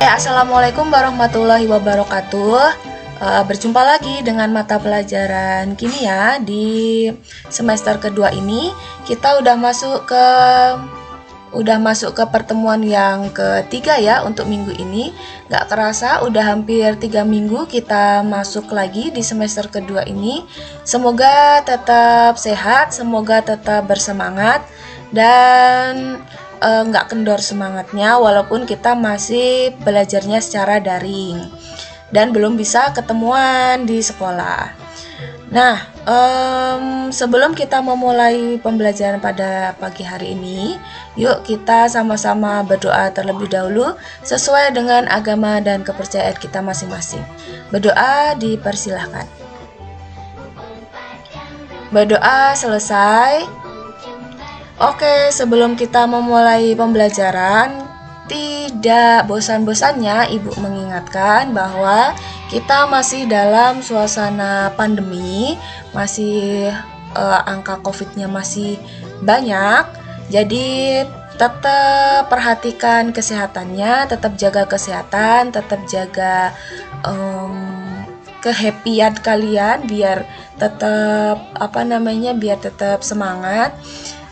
Assalamualaikum warahmatullahi wabarakatuh. Berjumpa lagi dengan mata pelajaran kimia di semester kedua ini. Kita udah masuk ke pertemuan yang ketiga ya untuk minggu ini. Gak kerasa udah hampir 3 minggu kita masuk lagi di semester kedua ini. Semoga tetap sehat, semoga tetap bersemangat dan nggak kendor semangatnya walaupun kita masih belajarnya secara daring dan belum bisa ketemuan di sekolah. Nah, sebelum kita memulai pembelajaran pada pagi hari ini, yuk kita sama-sama berdoa terlebih dahulu sesuai dengan agama dan kepercayaan kita masing-masing. Berdoa dipersilahkan. Berdoa selesai. Oke, sebelum kita memulai pembelajaran, tidak bosan-bosannya Ibu mengingatkan bahwa kita masih dalam suasana pandemi, masih angka COVID-nya masih banyak. Jadi tetap perhatikan kesehatannya, tetap jaga kesehatan, tetap jaga kehappyan kalian biar tetap biar tetap semangat.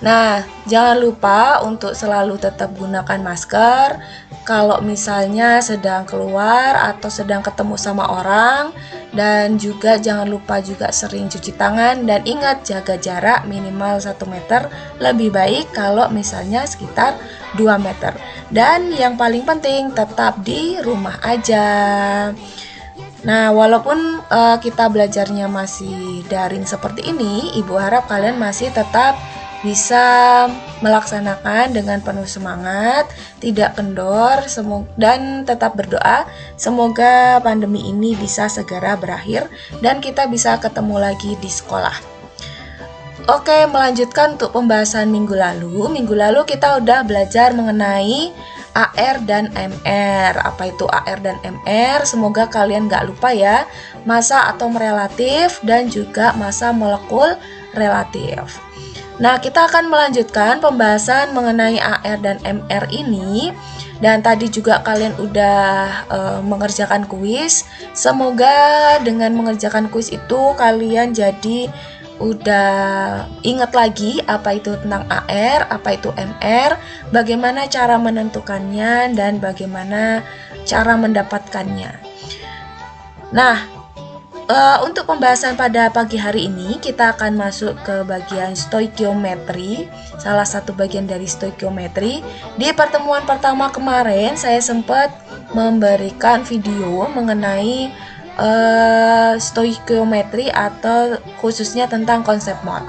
Nah, jangan lupa untuk selalu tetap gunakan masker kalau misalnya sedang keluar atau sedang ketemu sama orang, dan juga jangan lupa juga sering cuci tangan dan ingat jaga jarak minimal 1 meter, lebih baik kalau misalnya sekitar 2 meter. Dan yang paling penting tetap di rumah aja. Nah, walaupun kita belajarnya masih daring seperti ini, Ibu harap kalian masih tetap bisa melaksanakan dengan penuh semangat, tidak kendor, dan tetap berdoa semoga pandemi ini bisa segera berakhir dan kita bisa ketemu lagi di sekolah. Oke, melanjutkan untuk pembahasan minggu lalu. Minggu lalu kita udah belajar mengenai AR dan MR. Apa itu AR dan MR? Semoga kalian gak lupa ya. Massa atom relatif dan juga massa molekul relatif. Nah, kita akan melanjutkan pembahasan mengenai AR dan MR ini. Dan tadi juga kalian udah mengerjakan kuis. Semoga dengan mengerjakan kuis itu kalian jadi udah ingat lagi apa itu tentang AR, apa itu MR, bagaimana cara menentukannya, dan bagaimana cara mendapatkannya. Nah, untuk pembahasan pada pagi hari ini kita akan masuk ke bagian stoikiometri, salah satu bagian dari stoikiometri. Di pertemuan pertama kemarin saya sempat memberikan video mengenai stoikiometri atau khususnya tentang konsep mol.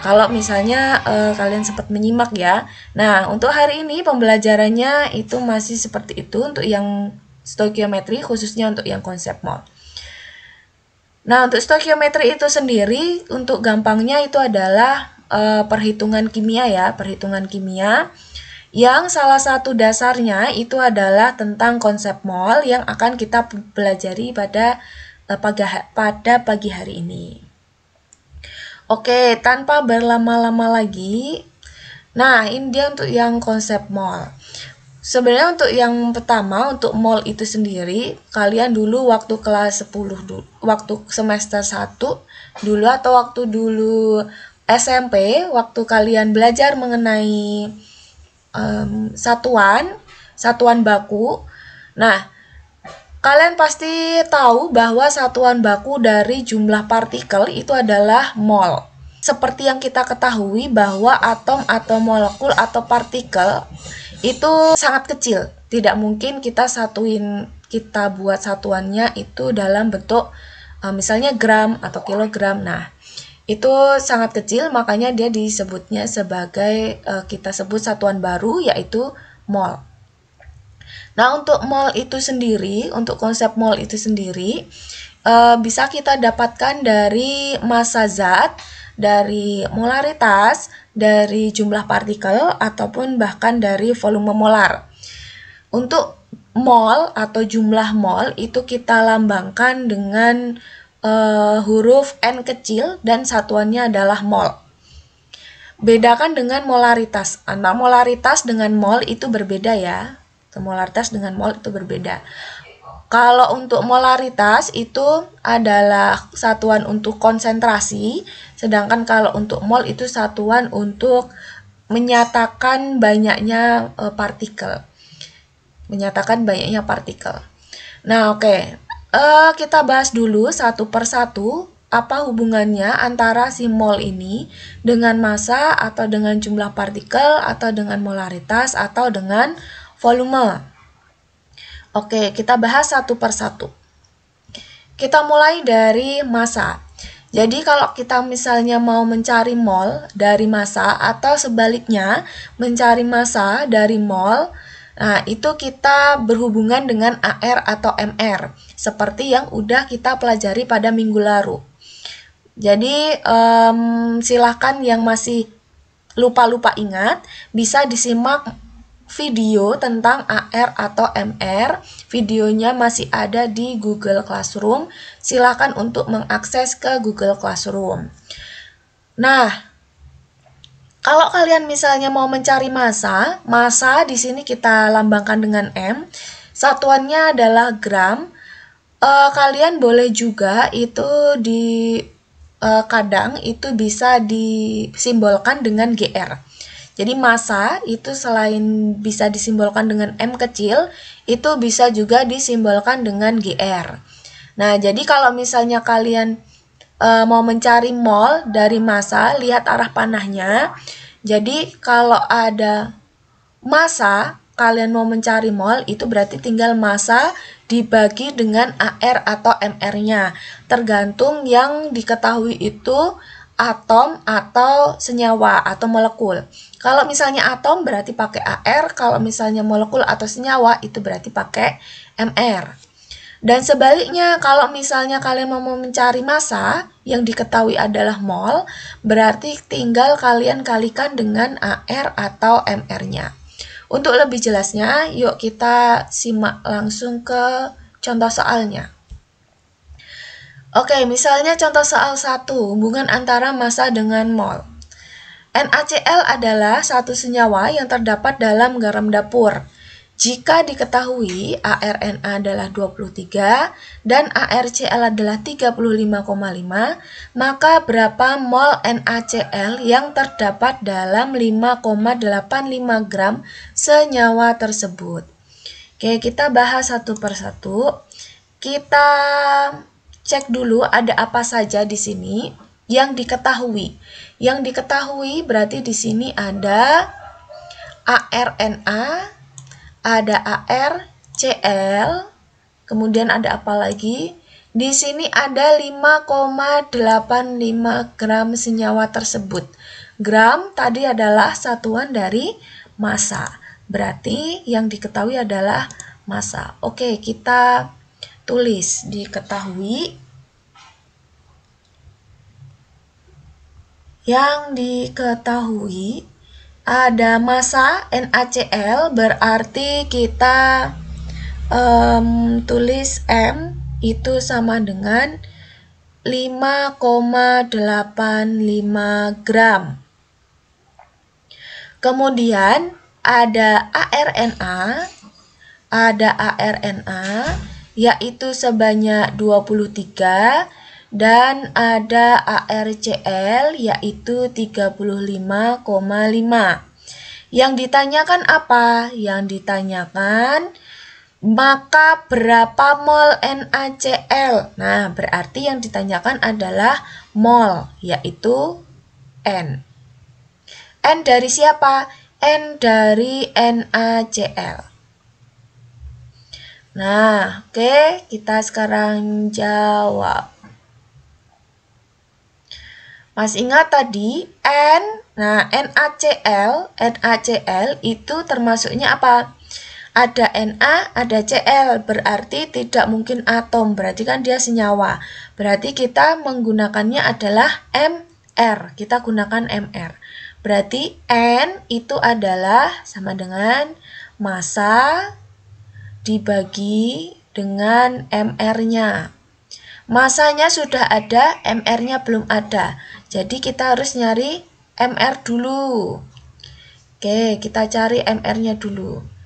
Kalau misalnya kalian sempat menyimak ya. Nah, untuk hari ini pembelajarannya itu masih seperti itu untuk yang stoikiometri, khususnya untuk yang konsep mol. Nah, untuk stoikiometri itu sendiri, untuk gampangnya itu adalah perhitungan kimia ya, perhitungan kimia yang salah satu dasarnya itu adalah tentang konsep mol yang akan kita pelajari pada pagi hari ini. Oke, tanpa berlama-lama lagi, nah ini dia untuk yang konsep mol. Sebenarnya untuk yang pertama, untuk mol itu sendiri, kalian dulu waktu kelas 10 dulu, waktu semester 1 dulu atau waktu dulu SMP, waktu kalian belajar mengenai satuan baku. Nah, kalian pasti tahu bahwa satuan baku dari jumlah partikel itu adalah mol. Seperti yang kita ketahui bahwa atom atau molekul atau partikel itu sangat kecil, tidak mungkin kita buat satuannya itu dalam bentuk misalnya gram atau kilogram. Nah, itu sangat kecil, makanya dia disebutnya sebagai kita sebut satuan baru, yaitu mol. Nah, untuk mol itu sendiri, untuk konsep mol itu sendiri bisa kita dapatkan dari massa zat, dari molaritas, dari jumlah partikel, ataupun bahkan dari volume molar. Untuk mol atau jumlah mol itu kita lambangkan dengan huruf N kecil dan satuannya adalah mol. Bedakan dengan molaritas. Nah, molaritas dengan mol itu berbeda ya. Molaritas dengan mol itu berbeda. Kalau untuk molaritas itu adalah satuan untuk konsentrasi, sedangkan kalau untuk mol itu satuan untuk menyatakan banyaknya partikel. Nah, oke. Kita bahas dulu satu persatu apa hubungannya antara si mol ini dengan massa atau dengan jumlah partikel atau dengan molaritas atau dengan volume. Oke, kita bahas satu persatu. Kita mulai dari massa. Jadi kalau kita misalnya mau mencari mol dari massa atau sebaliknya mencari massa dari mol, nah itu kita berhubungan dengan AR atau MR seperti yang udah kita pelajari pada minggu lalu. Jadi silahkan yang masih lupa-lupa ingat bisa disimak video tentang AR atau MR. Videonya masih ada di Google Classroom. Silakan untuk mengakses ke Google Classroom. Nah, kalau kalian misalnya mau mencari massa di sini kita lambangkan dengan M. Satuannya adalah gram. Kalian boleh juga itu kadang itu bisa disimbolkan dengan GR. Jadi massa itu selain bisa disimbolkan dengan M kecil, itu bisa juga disimbolkan dengan GR. Nah, jadi kalau misalnya kalian mau mencari mol dari massa, lihat arah panahnya. Jadi kalau ada massa, kalian mau mencari mol, itu berarti tinggal massa dibagi dengan AR atau MR-nya. Tergantung yang diketahui itu atom atau senyawa atau molekul. Kalau misalnya atom berarti pakai AR, kalau misalnya molekul atau senyawa itu berarti pakai MR. Dan sebaliknya, kalau misalnya kalian mau mencari massa yang diketahui adalah mol, berarti tinggal kalian kalikan dengan AR atau MR-nya. Untuk lebih jelasnya, yuk kita simak langsung ke contoh soalnya. Oke, misalnya contoh soal 1, hubungan antara massa dengan mol. NaCl adalah satu senyawa yang terdapat dalam garam dapur. Jika diketahui ArNa adalah 23 dan ArCl adalah 35,5, maka berapa mol NaCl yang terdapat dalam 5,85 gram senyawa tersebut? Oke, kita bahas satu persatu. Kita cek dulu ada apa saja di sini yang diketahui. Yang diketahui berarti di sini ada ArNa, ada ArCl, kemudian ada apa lagi? Di sini ada 5,85 gram senyawa tersebut. Gram tadi adalah satuan dari massa. Berarti yang diketahui adalah massa. Oke, kita tulis diketahui. Yang diketahui ada massa NaCl, berarti kita tulis M itu sama dengan 5,85 gram. Kemudian ada ArNa yaitu sebanyak 23 dan ada ArCl yaitu 35,5. Yang ditanyakan apa? Yang ditanyakan maka berapa mol NaCl? Nah, berarti yang ditanyakan adalah mol, yaitu N. N dari siapa? N dari NaCl. Nah, oke, kita sekarang jawab. Masih ingat tadi N? Nah, NaCl itu termasuknya apa? Ada Na, ada Cl, berarti tidak mungkin atom, berarti kan dia senyawa. Berarti kita menggunakannya adalah Mr, kita gunakan Mr. Berarti N itu adalah sama dengan massa dibagi dengan Mr-nya. Massanya sudah ada, Mr-nya belum ada. Jadi kita harus nyari Mr dulu. Oke, kita cari Mr-nya dulu.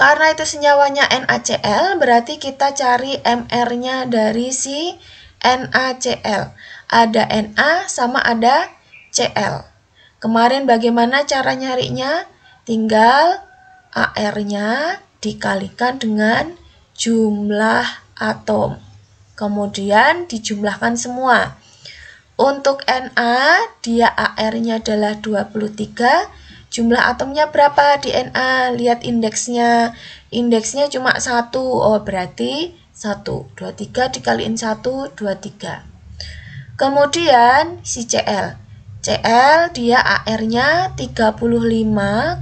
Karena itu senyawanya NaCl, berarti kita cari MR-nya dari si NaCl. Ada Na sama ada Cl. Kemarin bagaimana cara nyarinya? Tinggal AR-nya dikalikan dengan jumlah atom. Kemudian dijumlahkan semua. Untuk Na, dia AR-nya adalah 23. Jumlah atomnya berapa di Na? Lihat indeksnya. Indeksnya cuma 1. Oh, berarti 1. 23 dikaliin 1, 23. Kemudian si Cl. Cl dia AR-nya 35,5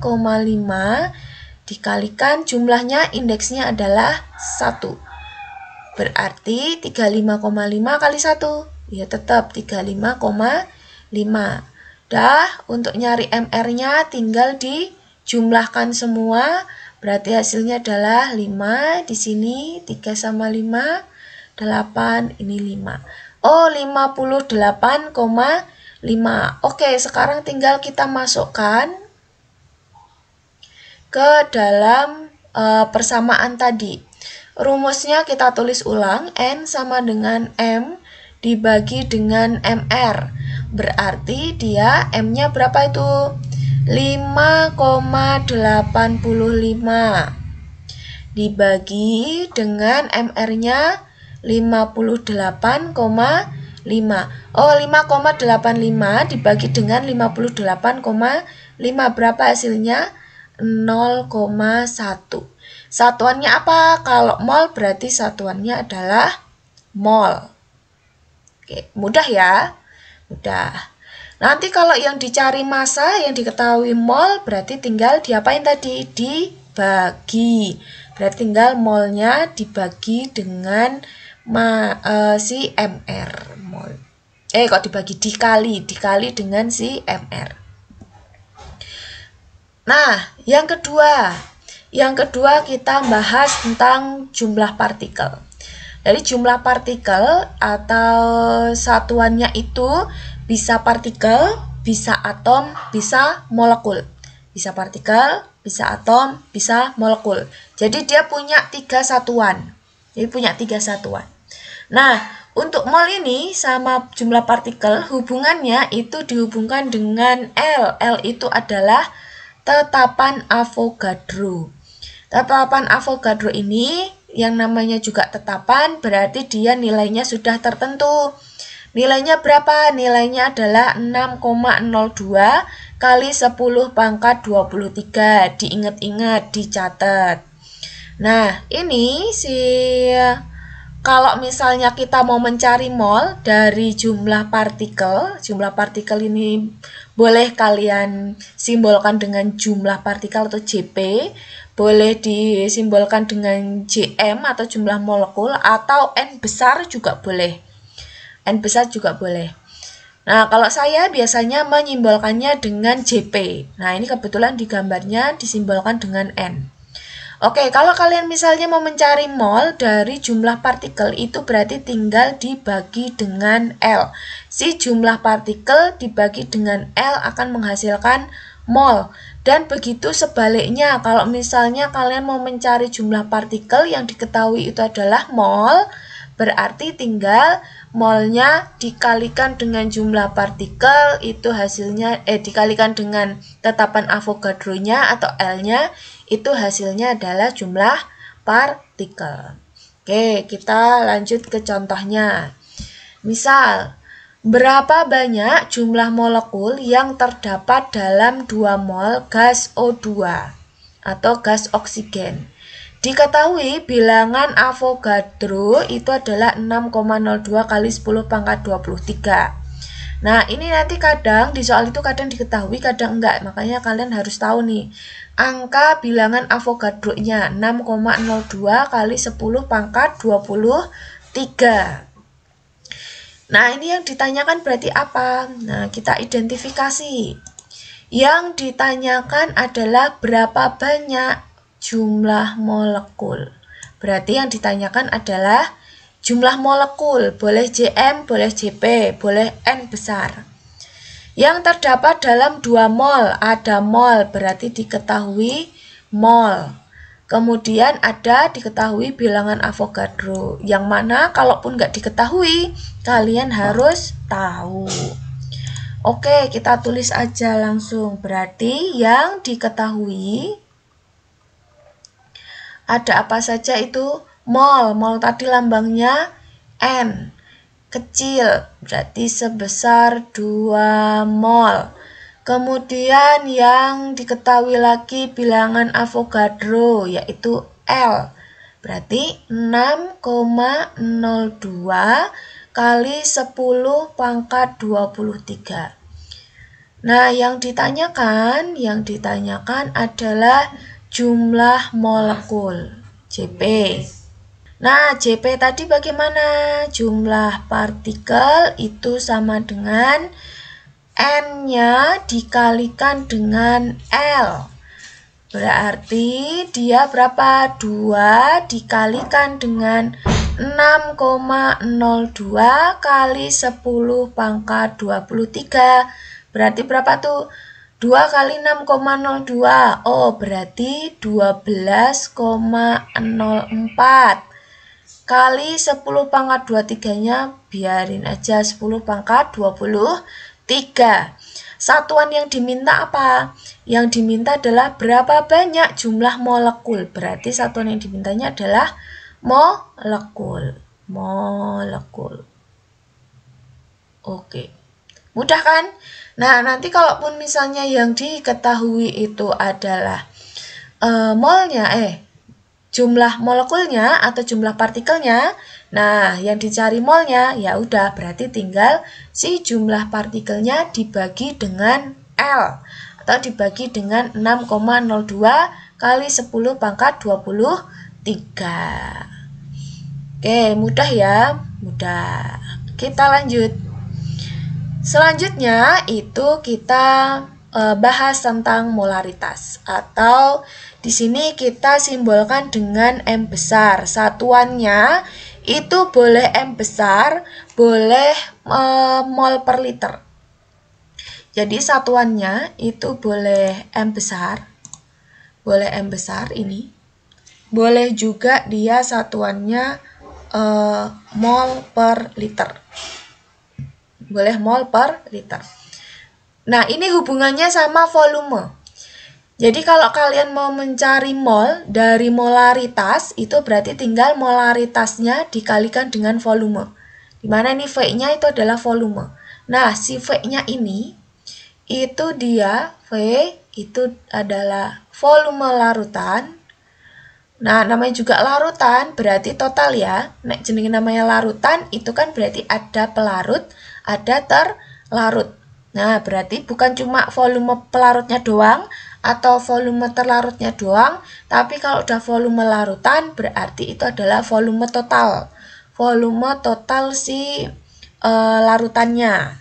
dikalikan jumlahnya indeksnya adalah 1. Berarti 35,5 kali 1. Ya tetap 35,5. Dah, untuk nyari MR-nya tinggal dijumlahkan semua. Berarti hasilnya adalah 5. Di sini 3 sama 5, 8. Ini 5. Oh, 58,5. Oke, sekarang tinggal kita masukkan ke dalam persamaan tadi. Rumusnya kita tulis ulang. N sama dengan M dibagi dengan MR. Berarti dia M-nya berapa itu? 5,85 dibagi dengan MR-nya 58,5. Oh, 5,85 dibagi dengan 58,5 berapa hasilnya? 0,1. Satuannya apa? Kalau mol berarti satuannya adalah mol. Oke, mudah ya? Mudah. Nanti kalau yang dicari massa, yang diketahui mol, berarti tinggal diapain tadi? Dibagi. Berarti tinggal molnya dibagi dengan si MR. Mol. Kok dibagi? Dikali dengan si MR. Nah, yang kedua kita bahas tentang jumlah partikel. Dari jumlah partikel atau satuannya itu bisa partikel, bisa atom, bisa molekul. Bisa partikel, bisa atom, bisa molekul. Jadi dia punya 3 satuan. Nah, untuk mol ini sama jumlah partikel hubungannya itu dihubungkan dengan L. L itu adalah tetapan Avogadro. Tetapan Avogadro ini yang namanya juga tetapan berarti dia nilainya sudah tertentu. Nilainya berapa? Nilainya adalah 6,02 kali 10 pangkat 23. Diingat-ingat, dicatat. Nah, ini kalau misalnya kita mau mencari mol dari jumlah partikel ini boleh kalian simbolkan dengan jumlah partikel atau Jp, boleh disimbolkan dengan Jm atau jumlah molekul, atau N besar juga boleh. Nah, kalau saya biasanya menyimbolkannya dengan Jp. Nah, ini kebetulan di gambarnya disimbolkan dengan N. Oke, kalau kalian misalnya mau mencari mol dari jumlah partikel itu berarti tinggal dibagi dengan L. Si jumlah partikel dibagi dengan L akan menghasilkan mol. Dan begitu sebaliknya, kalau misalnya kalian mau mencari jumlah partikel yang diketahui itu adalah mol, berarti tinggal molnya dikalikan dengan jumlah partikel, itu hasilnya dikalikan dengan tetapan Avogadro-nya atau L-nya, itu hasilnya adalah jumlah partikel. Oke, kita lanjut ke contohnya. Misal, berapa banyak jumlah molekul yang terdapat dalam 2 mol gas O2 atau gas oksigen? Diketahui bilangan Avogadro itu adalah 6,02 kali 10 pangkat 23. Nah, ini nanti kadang di soal itu kadang diketahui, kadang enggak. Makanya kalian harus tahu nih, angka bilangan Avogadro-nya 6,02 kali 10 pangkat 23. Nah, ini yang ditanyakan berarti apa? Nah, kita identifikasi. Yang ditanyakan adalah berapa banyak jumlah molekul. Berarti yang ditanyakan adalah jumlah molekul. Boleh Jm, boleh Jp, boleh N besar. Yang terdapat dalam 2 mol, ada mol, berarti diketahui mol. Kemudian ada diketahui bilangan Avogadro, yang mana kalaupun nggak diketahui, kalian harus tahu. Oke, kita tulis aja langsung. Berarti yang diketahui ada apa saja itu? Mol. Mol tadi lambangnya N. Kecil, berarti sebesar 2 mol. Kemudian yang diketahui lagi bilangan Avogadro, yaitu L. Berarti 6,02 kali 10 pangkat 23. Nah, yang ditanyakan adalah jumlah molekul, JP. Nah, JP tadi bagaimana? Jumlah partikel itu sama dengan N-nya dikalikan dengan L. Berarti dia berapa? 2 dikalikan dengan 6,02 kali 10 pangkat 23. Berarti berapa tuh? 2 kali 6,02. Oh, berarti 12,04. Kali 10 pangkat 23-nya biarin aja 10 pangkat 23. Satuan yang diminta apa? Yang diminta adalah berapa banyak jumlah molekul. Berarti satuan yang dimintanya adalah molekul. Molekul. Oke. Mudah kan? Nah, nanti kalaupun misalnya yang diketahui itu adalah jumlah molekulnya atau jumlah partikelnya. Nah, yang dicari molnya, ya udah berarti tinggal si jumlah partikelnya dibagi dengan L atau dibagi dengan 6,02 kali 10 pangkat 23. Oke, mudah ya? Mudah. Kita lanjut. Selanjutnya itu kita bahas tentang molaritas, atau di sini kita simbolkan dengan M besar. Satuannya itu boleh M besar, boleh mol per liter. Jadi satuannya itu boleh M besar ini. Boleh juga dia satuannya mol per liter. Boleh mol per liter. Nah, ini hubungannya sama volume. Jadi kalau kalian mau mencari mol dari molaritas, itu berarti tinggal molaritasnya dikalikan dengan volume. Dimana ini V-nya itu adalah volume. Nah, si V-nya ini, itu dia, V itu adalah volume larutan. Nah, namanya juga larutan, berarti total ya. Nek jenenge namanya larutan, itu kan berarti ada pelarut, ada terlarut. Nah, berarti bukan cuma volume pelarutnya doang, atau volume terlarutnya doang, tapi kalau udah volume larutan berarti itu adalah volume total. Volume total si larutannya.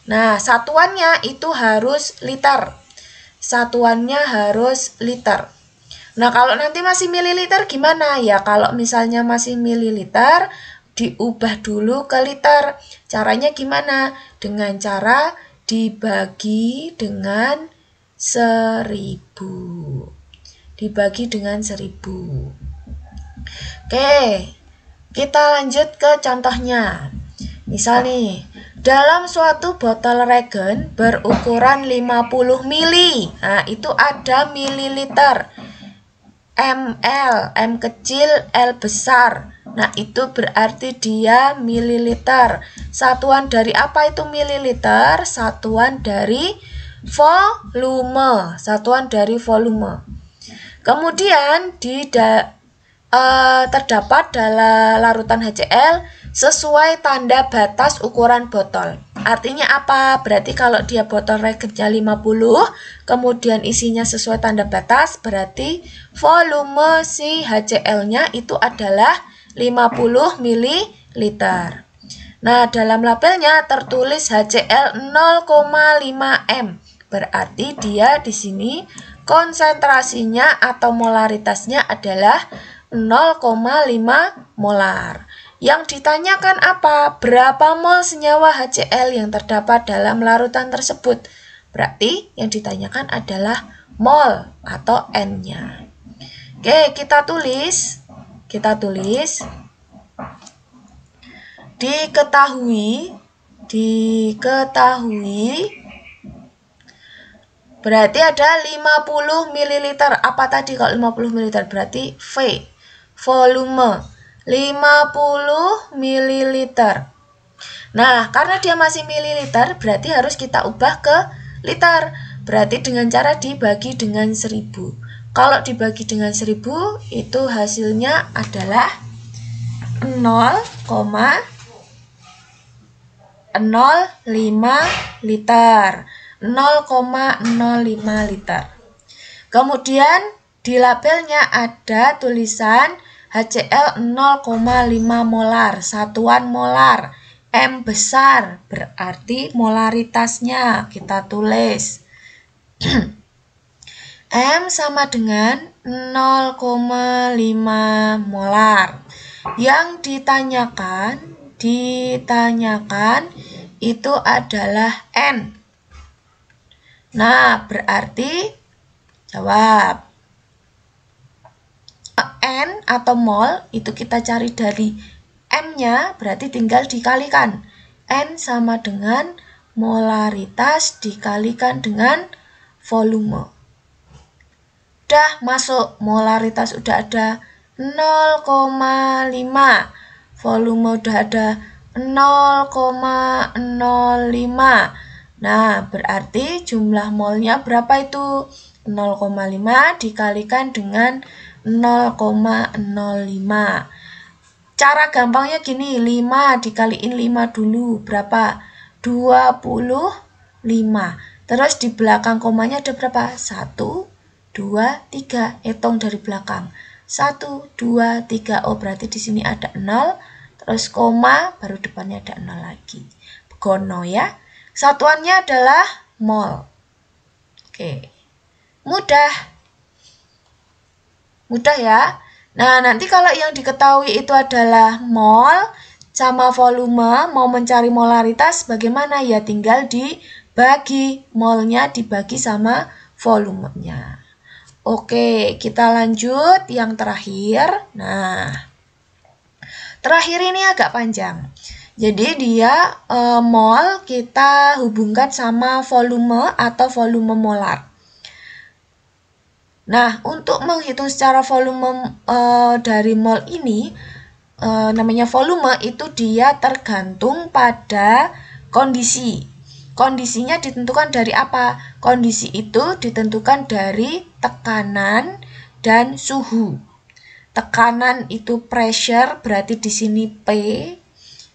Nah, satuannya itu harus liter. Satuannya harus liter. Nah, kalau nanti masih mililiter gimana? Ya, kalau misalnya masih mililiter, diubah dulu ke liter. Caranya gimana? Dengan cara dibagi dengan 1000. Dibagi dengan 1000. Oke, kita lanjut ke contohnya. Misal nih, dalam suatu botol regen berukuran 50 mili. Nah, itu ada mililiter. ml, M kecil, L besar. Nah, itu berarti dia mililiter. Satuan dari apa itu mililiter? Satuan dari volume. Satuan dari volume. Kemudian terdapat dalam larutan HCl sesuai tanda batas ukuran botol. Artinya apa? Berarti kalau dia botol regennya 50, kemudian isinya sesuai tanda batas, berarti volume si HCl-nya itu adalah 50 ml. Nah, dalam labelnya tertulis HCl 0,5 m. Berarti dia di sini konsentrasinya atau molaritasnya adalah 0,5 molar. Yang ditanyakan apa? Berapa mol senyawa HCl yang terdapat dalam larutan tersebut? Berarti yang ditanyakan adalah mol atau N-nya. Oke, kita tulis. Diketahui berarti ada 50 ml. Apa tadi kalau 50 ml? Berarti volume 50 ml. Nah, karena dia masih mililiter, berarti harus kita ubah ke liter. Berarti dengan cara dibagi dengan 1000. Kalau dibagi dengan 1000, itu hasilnya adalah 0,05 liter. 0,05 liter. Kemudian di labelnya ada tulisan HCl 0,5 molar, satuan molar. M besar, berarti molaritasnya kita tulis. M sama dengan 0,5 molar. Yang ditanyakan itu adalah N. Nah, berarti jawab. N atau mol itu kita cari dari M-nya, berarti tinggal dikalikan. N sama dengan molaritas dikalikan dengan volume. Udah masuk, molaritas udah ada 0,5. Volume udah ada 0,05. Nah, berarti jumlah molnya berapa itu? 0,5 dikalikan dengan 0,05. Cara gampangnya gini, 5 dikaliin 5 dulu. Berapa? 25. Terus di belakang komanya ada berapa? 1, 2, 3. Hitung dari belakang. 1, 2, 3. Oh, berarti di sini ada 0. Terus koma, baru depannya ada 0 lagi. Begono ya. Satuannya adalah mol. Oke. Mudah ya. Nah, nanti kalau yang diketahui itu adalah mol sama volume, mau mencari molaritas bagaimana ya? Tinggal dibagi, molnya dibagi sama volumenya. Oke, kita lanjut yang terakhir. Nah, terakhir ini agak panjang. Jadi dia mol kita hubungkan sama volume atau volume molar. Nah, untuk menghitung secara volume dari mol ini, namanya volume itu dia tergantung pada kondisi. Kondisinya ditentukan dari apa? Kondisi itu ditentukan dari tekanan dan suhu. Tekanan itu pressure, berarti di sini P.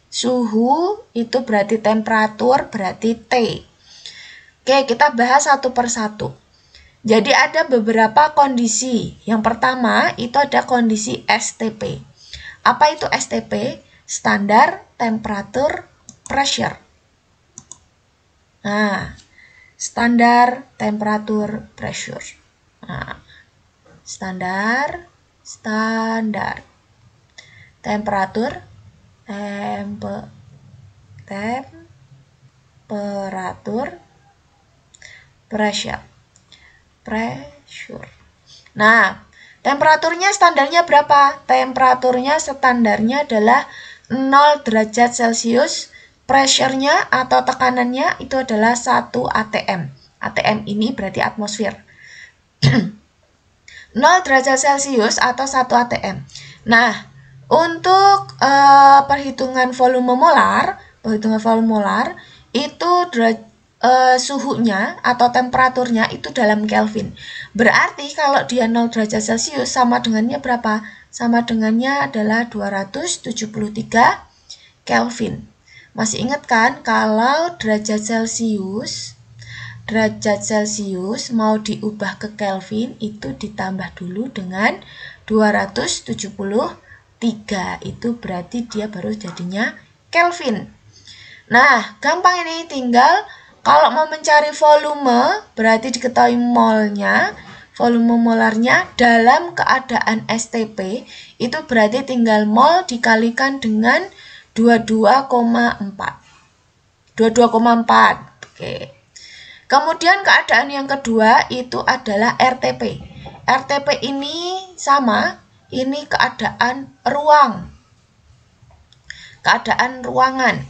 Suhu itu berarti temperatur, berarti T. Oke, kita bahas satu persatu. Jadi ada beberapa kondisi. Yang pertama itu ada kondisi STP. Apa itu STP? Standar temperatur pressure. Nah, standar temperatur pressure. Nah, standar temperatur pressure. Nah, temperaturnya standarnya berapa? Temperaturnya standarnya adalah 0 derajat Celcius. Pressure-nya atau tekanannya itu adalah 1 atm. ATM ini berarti atmosfer. 0 derajat Celcius atau 1 atm. Nah, untuk perhitungan volume molar itu suhunya atau temperaturnya itu dalam Kelvin. Berarti kalau dia 0 derajat Celcius sama dengannya berapa? Sama dengannya adalah 273 Kelvin. Masih ingat kan kalau derajat Celcius mau diubah ke Kelvin itu ditambah dulu dengan 273. Itu berarti dia baru jadinya Kelvin. Nah, gampang ini, tinggal kalau mau mencari volume berarti diketahui molnya, volume molarnya dalam keadaan STP itu berarti tinggal mol dikalikan dengan 22,4. Oke. Kemudian keadaan yang kedua itu adalah RTP. RTP ini sama, ini keadaan ruang. Keadaan ruangan.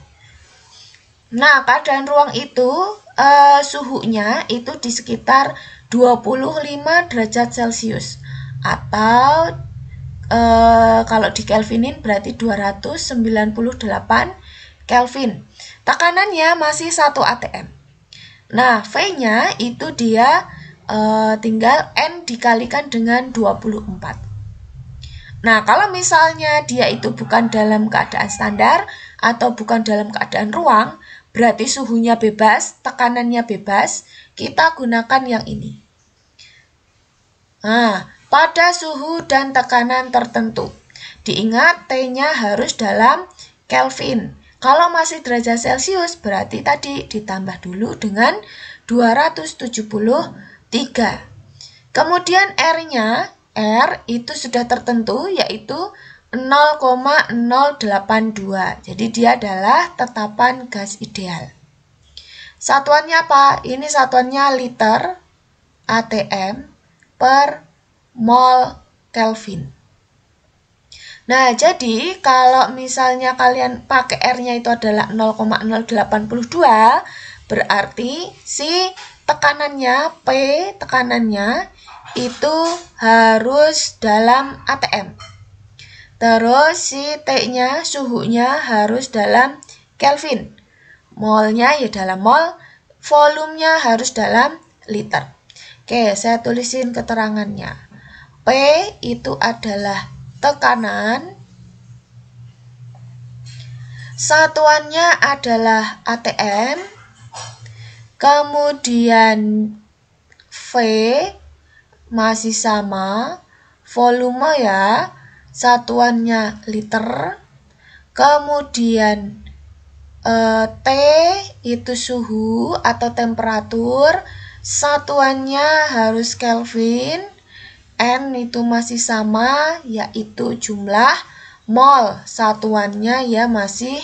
Nah, keadaan ruang itu suhunya itu di sekitar 25 derajat Celcius atau kalau di Kelvinin berarti 298 Kelvin. Tekanannya masih 1 atm. Nah, V-nya itu dia tinggal N dikalikan dengan 24. Nah, kalau misalnya dia itu bukan dalam keadaan standar atau bukan dalam keadaan ruang, berarti suhunya bebas, tekanannya bebas, kita gunakan yang ini. Nah, pada suhu dan tekanan tertentu. Diingat T-nya harus dalam Kelvin. Kalau masih derajat Celcius berarti tadi ditambah dulu dengan 273. Kemudian R-nya, R itu sudah tertentu yaitu 0,082. Jadi dia adalah tetapan gas ideal. Satuannya apa? Ini satuannya liter atm per mol Kelvin. Nah, jadi kalau misalnya kalian pakai R-nya itu adalah 0,082, berarti si tekanannya, P tekanannya itu harus dalam atm. Terus si T-nya, suhunya harus dalam Kelvin. Molnya ya dalam mol, volumenya harus dalam liter. Oke, saya tulisin keterangannya. P itu adalah tekanan, satuannya adalah atm, kemudian V masih sama, volume ya, satuannya liter, kemudian T itu suhu atau temperatur, satuannya harus Kelvin, N itu masih sama, yaitu jumlah mol, satuannya ya masih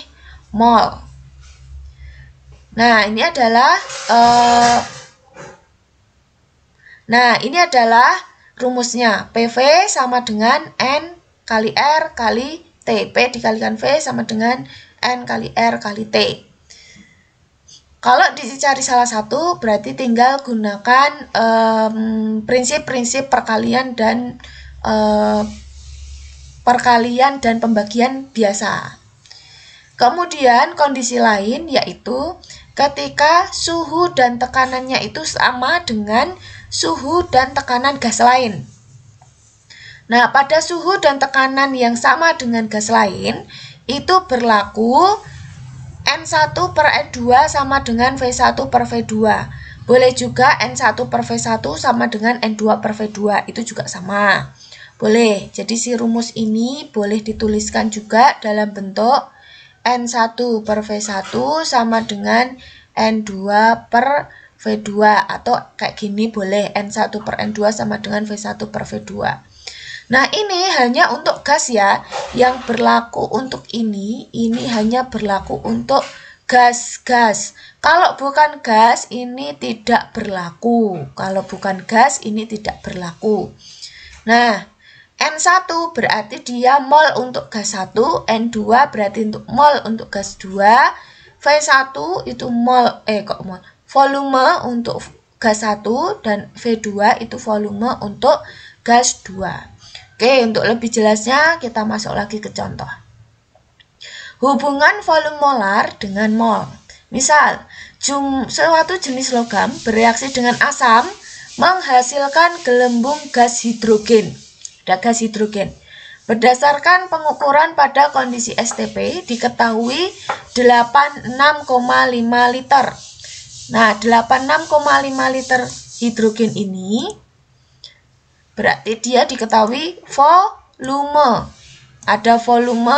mol. Nah, ini adalah rumusnya. PV sama dengan N kali R kali T. P dikalikan V sama dengan N kali R kali T. Kalau dicari salah satu, berarti tinggal gunakan prinsip-prinsip perkalian dan pembagian biasa. Kemudian kondisi lain yaitu ketika suhu dan tekanannya itu sama dengan suhu dan tekanan gas lain. Nah, pada suhu dan tekanan yang sama dengan gas lain, itu berlaku N1 per N2 sama dengan V1 per V2. Boleh juga N1 per V1 sama dengan N2 per V2. Itu juga sama. Boleh. Jadi si rumus ini boleh dituliskan juga dalam bentuk N1 per V1 sama dengan N2 per V2. Atau kayak gini boleh. N1 per N2 sama dengan V1 per V2. Nah, ini hanya untuk gas ya. Yang berlaku untuk ini hanya berlaku untuk gas-gas. Kalau bukan gas, ini tidak berlaku. Kalau bukan gas, ini tidak berlaku. Nah, N1 berarti dia mol untuk gas 1, N2 berarti untuk mol untuk gas 2, V1 itu volume untuk gas 1, dan V2 itu volume untuk gas 2. Oke, untuk lebih jelasnya kita masuk lagi ke contoh. Hubungan volume molar dengan mol. Misal, suatu jenis logam bereaksi dengan asam menghasilkan gelembung gas hidrogen. Ada gas hidrogen. Berdasarkan pengukuran pada kondisi STP diketahui 86,5 liter. Nah, 86,5 liter hidrogen ini berarti dia diketahui volume. Ada volume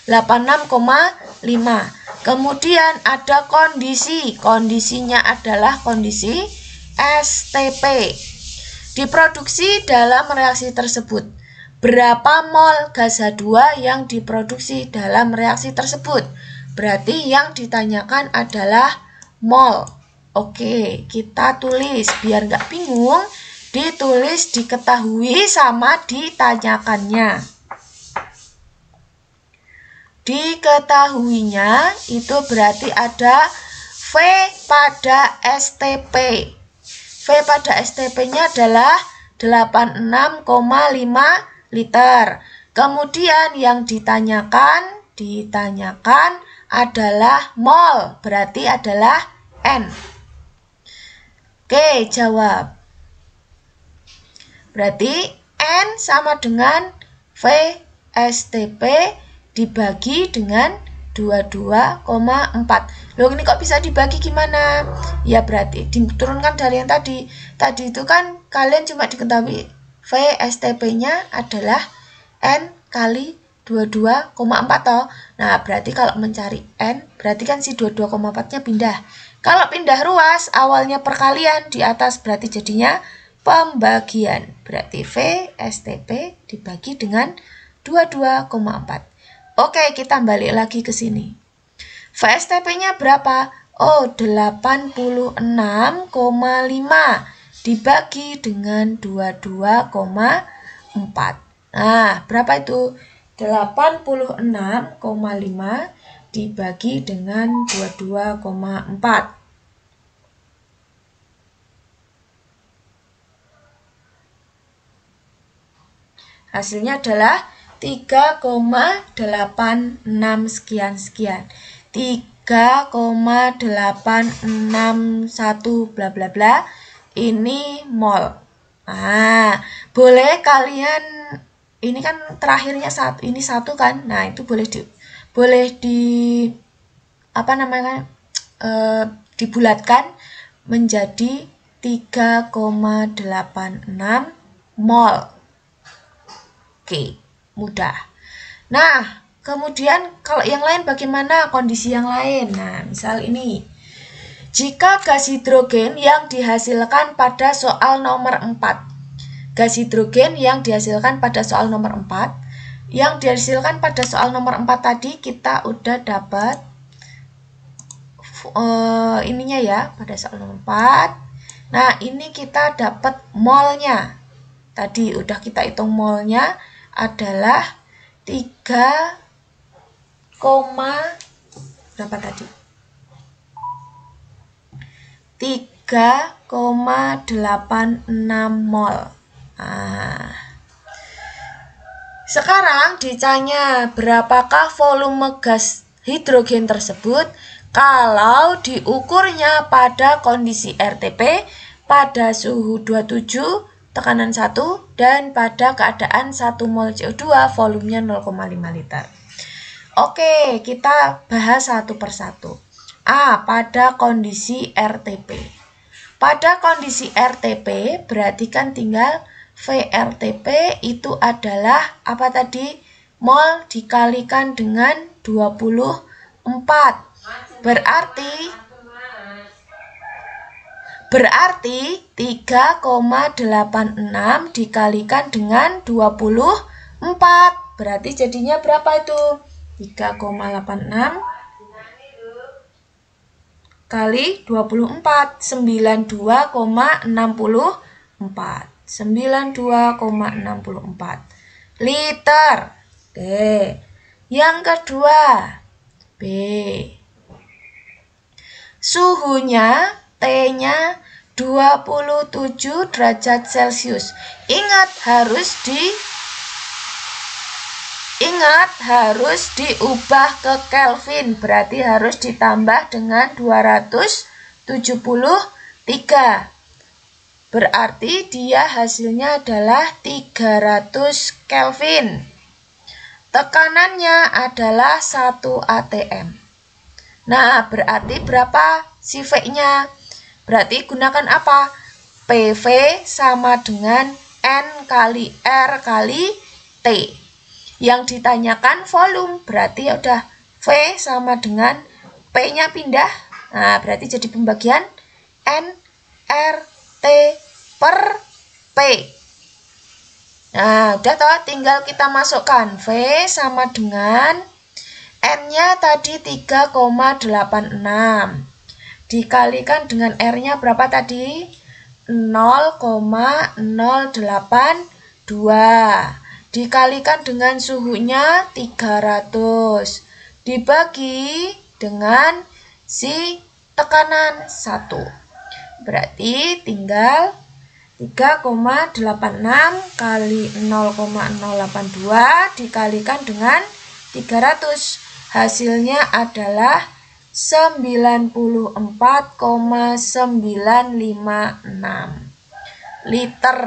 86,5. Kemudian ada kondisi. Kondisinya adalah kondisi STP. Diproduksi dalam reaksi tersebut. Berapa mol gas H2 yang diproduksi dalam reaksi tersebut? Berarti yang ditanyakan adalah mol. Oke, kita tulis biar nggak bingung. ditulis diketahui sama ditanyakannya. Diketahuinya itu berarti ada V pada STP. V pada STP-nya adalah 86,5 liter. Kemudian yang ditanyakan adalah mol, berarti adalah N. Oke, jawab. Berarti N sama dengan V STP dibagi dengan 22,4. Loh, ini kok bisa dibagi gimana? Ya berarti diturunkan dari yang tadi. Tadi itu kan kalian cuma diketahui V STP-nya adalah N kali 22,4 toh. Nah, berarti kalau mencari N, berarti kan si 22,4-nya pindah. Kalau pindah ruas, awalnya perkalian, di atas berarti jadinya pembagian. Berarti V STP dibagi dengan 22,4. Oke, kita balik lagi ke sini. VSTP-nya berapa? Oh, 86,5 dibagi dengan 22,4. Nah, berapa itu? 86,5 dibagi dengan 22,4. Hasilnya adalah 3,86 sekian-sekian. 3,861 bla bla bla. Ini mol. Nah, boleh kalian, ini kan terakhirnya satu, ini satu kan. Nah, itu boleh di apa namanya? Dibulatkan menjadi 3,86 mol. Oke, mudah. Nah, kemudian kalau yang lain bagaimana kondisi yang lain? Nah, misal ini. Jika gas hidrogen yang dihasilkan pada soal nomor 4. Gas hidrogen yang dihasilkan pada soal nomor 4. Yang dihasilkan pada soal nomor 4 tadi kita udah dapat ininya ya, pada soal nomor 4. Nah, ini kita dapat molnya. Tadi udah kita hitung molnya adalah 3, berapa tadi? 3,86 mol. Nah, sekarang ditanya berapakah volume gas hidrogen tersebut kalau diukurnya pada kondisi RTP pada suhu 27, tekanan 1, dan pada keadaan 1 mol CO2 volumenya 0,5 liter. Oke, kita bahas satu persatu. A. Pada kondisi RTP. Pada kondisi RTP berarti kan tinggal VRTP itu adalah apa tadi? Mol dikalikan dengan 24. Berarti 3,86 dikalikan dengan 24. Berarti jadinya berapa itu? 3,86 kali 24, 92,64. 92,64 liter. Oke. Yang kedua, B. Suhunya T-nya 27 derajat Celcius. Ingat harus diubah ke Kelvin, berarti harus ditambah dengan 273. Berarti dia hasilnya adalah 300 Kelvin. Tekanannya adalah 1 atm. Nah, berarti berapa si V-nya? Berarti gunakan apa? PV sama dengan N kali R kali T. Yang ditanyakan volume, berarti udah V sama dengan P-nya pindah. Nah, berarti jadi pembagian N, R, T per P. Nah, udah toh, tinggal kita masukkan V sama dengan N-nya tadi 3,86. Dikalikan dengan R-nya berapa tadi? 0,082 dikalikan dengan suhunya 300 dibagi dengan si tekanan 1. Berarti tinggal 3,86 kali 0,082 dikalikan dengan 300. Hasilnya adalah 94,956 liter.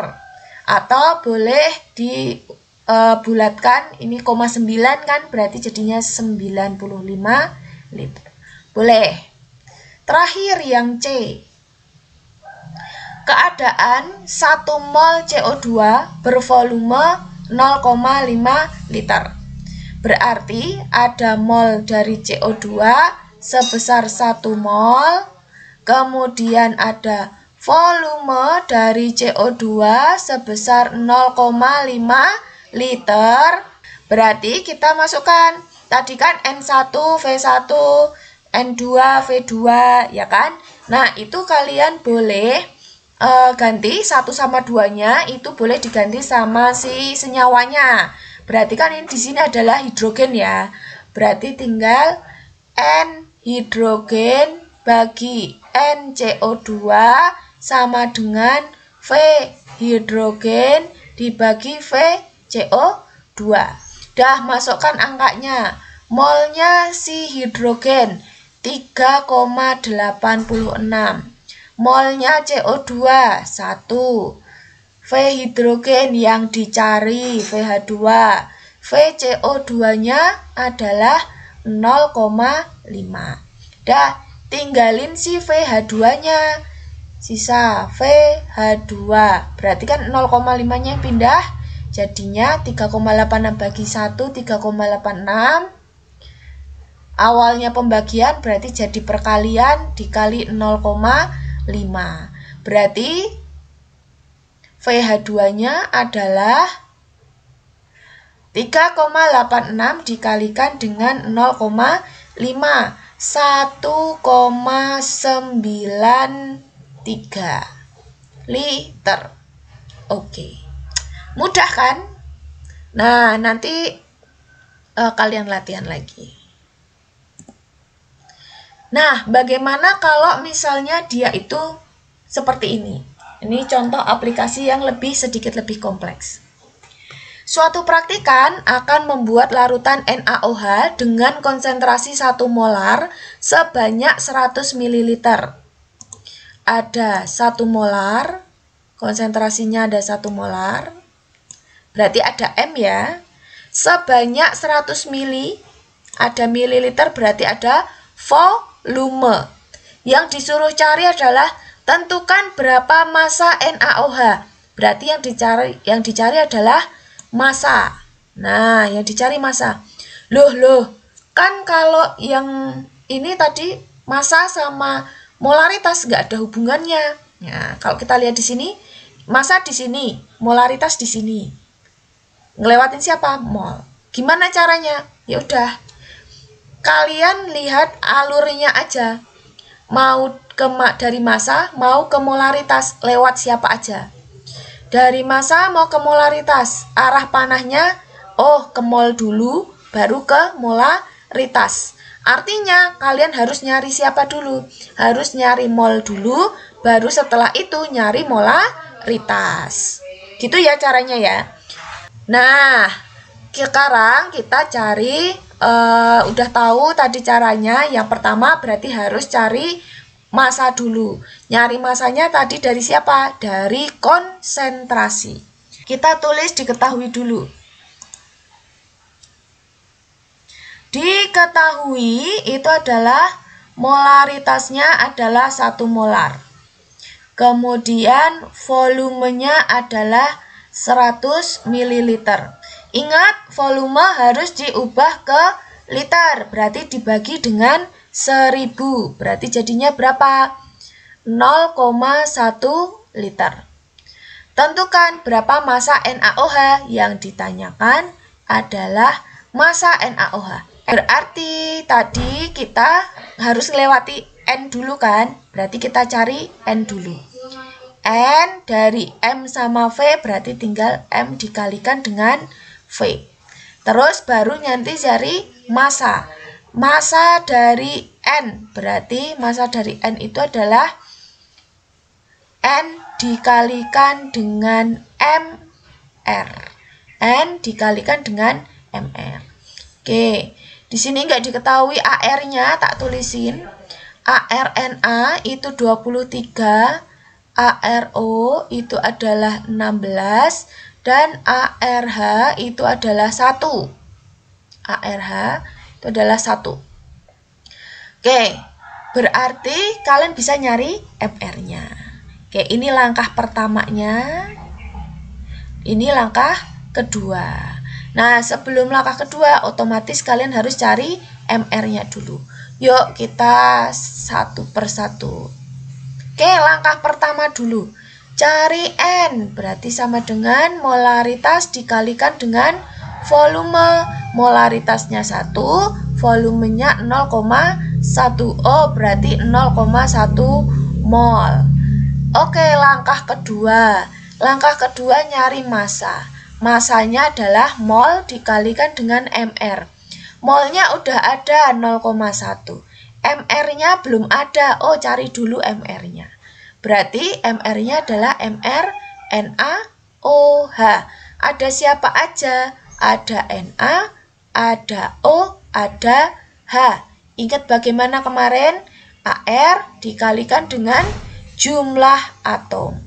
Atau boleh dibulatkan, ini 0,9 kan, berarti jadinya 95 liter. Boleh. Terakhir yang C. Keadaan 1 mol CO2 bervolume 0,5 liter. Berarti ada mol dari CO2 sebesar 1 mol, kemudian ada volume dari CO2 sebesar 0,5 liter. Berarti kita masukkan, tadi kan N1, V1, N2, V2, ya kan? Nah, itu kalian boleh ganti 1 sama 2-nya, itu boleh diganti sama si senyawanya. Berarti kan ini di sini adalah hidrogen ya. Berarti tinggal N hidrogen bagi N CO2 sama dengan V hidrogen dibagi V CO2. Dah, masukkan angkanya. Molnya si hidrogen 3,86. Molnya CO2 1. V hidrogen yang dicari VH2. VCO2-nya adalah 0,5. Dah, tinggalin si VH2-nya. Sisa VH2. Berarti kan 0,5-nya pindah. Jadinya 3,86 bagi 1, 3,86. Awalnya pembagian berarti jadi perkalian dikali 0,5. Berarti VH2-nya adalah 3,86 dikalikan dengan 0,5. 1,93 liter. Oke. Mudah kan? Nah, nanti kalian latihan lagi. Nah, bagaimana kalau misalnya dia itu seperti ini? Ini contoh aplikasi yang sedikit lebih kompleks. Suatu praktikan akan membuat larutan NaOH dengan konsentrasi 1 molar sebanyak 100 ml. Ada 1 molar, konsentrasinya ada 1 molar, berarti ada M ya. Sebanyak 100 ml, ada mililiter berarti ada volume. Yang disuruh cari adalah tentukan berapa massa NaOH. Berarti yang dicari adalah massa. Nah, yang dicari massa. Loh, kan kalau yang ini tadi massa sama molaritas nggak ada hubungannya. Nah, kalau kita lihat di sini, massa di sini, molaritas di sini. Ngelewatin siapa? Mol. Gimana caranya? Ya udah, kalian lihat alurnya aja. Mau dari massa, mau ke molaritas, lewat siapa aja. Dari massa mau ke molaritas, arah panahnya ke mol dulu, baru ke molaritas. Artinya kalian harus nyari siapa dulu? Harus nyari mol dulu, baru setelah itu nyari molaritas. Gitu ya caranya ya. Nah, sekarang kita cari, udah tahu tadi caranya. Yang pertama berarti harus cari massa dulu. Nyari massanya tadi dari siapa? Dari konsentrasi. Kita tulis diketahui dulu. Diketahui itu adalah molaritasnya adalah 1 molar. Kemudian volumenya adalah 100 ml. Ingat, volume harus diubah ke liter. Berarti dibagi dengan 1000. Berarti jadinya berapa? 0,1 liter. Tentukan berapa massa NaOH. Yang ditanyakan adalah massa NaOH. Berarti tadi kita harus melewati N dulu kan? Berarti kita cari N dulu. N dari M sama V berarti tinggal M dikalikan dengan V. Terus baru nanti cari massa. Massa dari N berarti massa dari N itu adalah N dikalikan dengan MR. N dikalikan dengan MR. Oke, di sini nggak diketahui AR-nya, tak tulisin. ARNA itu 23, ARO itu adalah 16, dan ARH itu adalah 1. ARH itu adalah 1. Oke, berarti kalian bisa nyari MR-nya. Oke, ini langkah pertamanya. Ini langkah kedua. Nah, sebelum langkah kedua, otomatis kalian harus cari MR-nya dulu. Yuk, kita satu persatu. Oke, langkah pertama dulu. Cari N, berarti sama dengan molaritas dikalikan dengan volume. Molaritasnya 1, volumenya 0,1. Oh, berarti 0,1 mol. Oke, langkah kedua. Langkah kedua nyari massa. Massanya adalah mol dikalikan dengan MR. Molnya udah ada 0,1. MR-nya belum ada. Oh, cari dulu MR-nya. Berarti MR-nya adalah MR NaOH. Ada siapa aja? Ada Na, ada O, ada H. Ingat bagaimana kemarin? AR dikalikan dengan jumlah atom.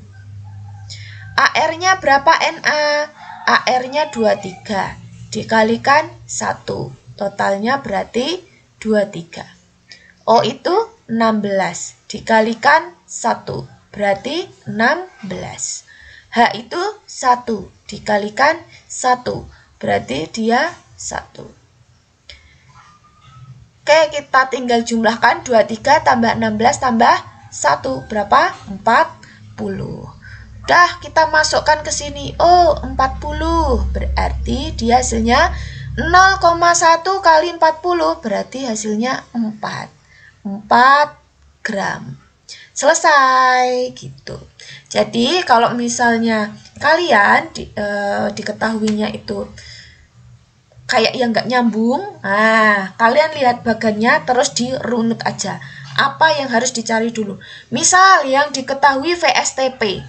AR-nya berapa Na? AR-nya 23 dikalikan 1. Totalnya berarti 23. O itu 16 dikalikan 1. Berarti 16. H itu 1 dikalikan 1. Berarti dia 1. Oke, kita tinggal jumlahkan 23 tambah 16 tambah 1. Berapa? 40. Dah, kita masukkan ke sini. Oh, 40. Berarti dia hasilnya 0,1 kali 40. Berarti hasilnya 4. 4 gram. Selesai gitu. Jadi, kalau misalnya kalian diketahuinya itu kayak yang nggak nyambung, nah, kalian lihat bagannya terus dirunut aja. Apa yang harus dicari dulu? Misal yang diketahui VSTP.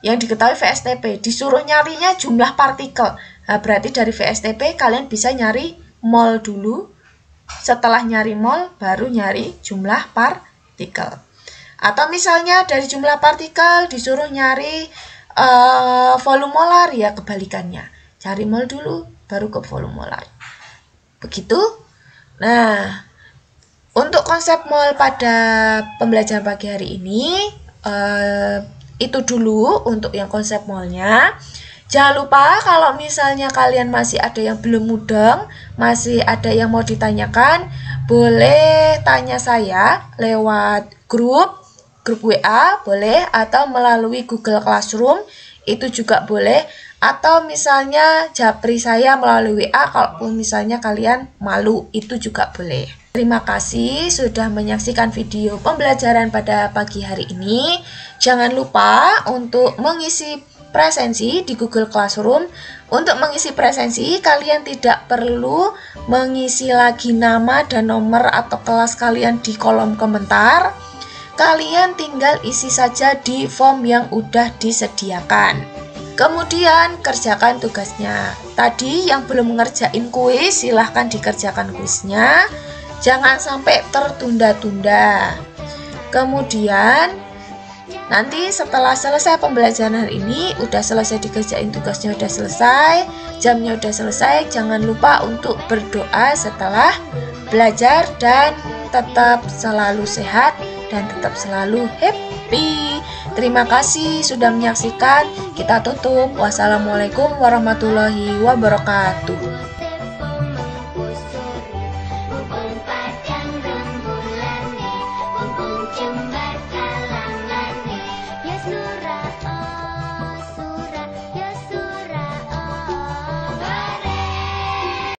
Yang diketahui VSTP, disuruh nyarinya jumlah partikel. Nah, berarti dari VSTP kalian bisa nyari mol dulu. Setelah nyari mol, baru nyari jumlah partikel. Atau misalnya dari jumlah partikel disuruh nyari volume molar, ya kebalikannya. Cari mol dulu, baru ke volume molar. Begitu. Nah, untuk konsep mol pada pembelajaran pagi hari ini, itu dulu untuk yang konsep molnya. Jangan lupa kalau misalnya kalian masih ada yang belum mudeng, masih ada yang mau ditanyakan, boleh tanya saya lewat grup WA boleh, atau melalui Google Classroom itu juga boleh, atau misalnya japri saya melalui WA kalaupun misalnya kalian malu, itu juga boleh. Terima kasih sudah menyaksikan video pembelajaran pada pagi hari ini. Jangan lupa untuk mengisi presensi di Google Classroom. Untuk mengisi presensi, kalian tidak perlu mengisi lagi nama dan nomor atau kelas kalian di kolom komentar. Kalian tinggal isi saja di form yang udah disediakan. Kemudian kerjakan tugasnya. Tadi yang belum ngerjain kuis, silahkan dikerjakan kuisnya. Jangan sampai tertunda-tunda. Kemudian nanti setelah selesai pembelajaran hari ini, udah selesai dikerjain tugasnya, udah selesai, jamnya udah selesai, jangan lupa untuk berdoa setelah belajar dan tetap selalu sehat dan tetap selalu happy. Terima kasih sudah menyaksikan. Kita tutup. Wassalamualaikum warahmatullahi wabarakatuh.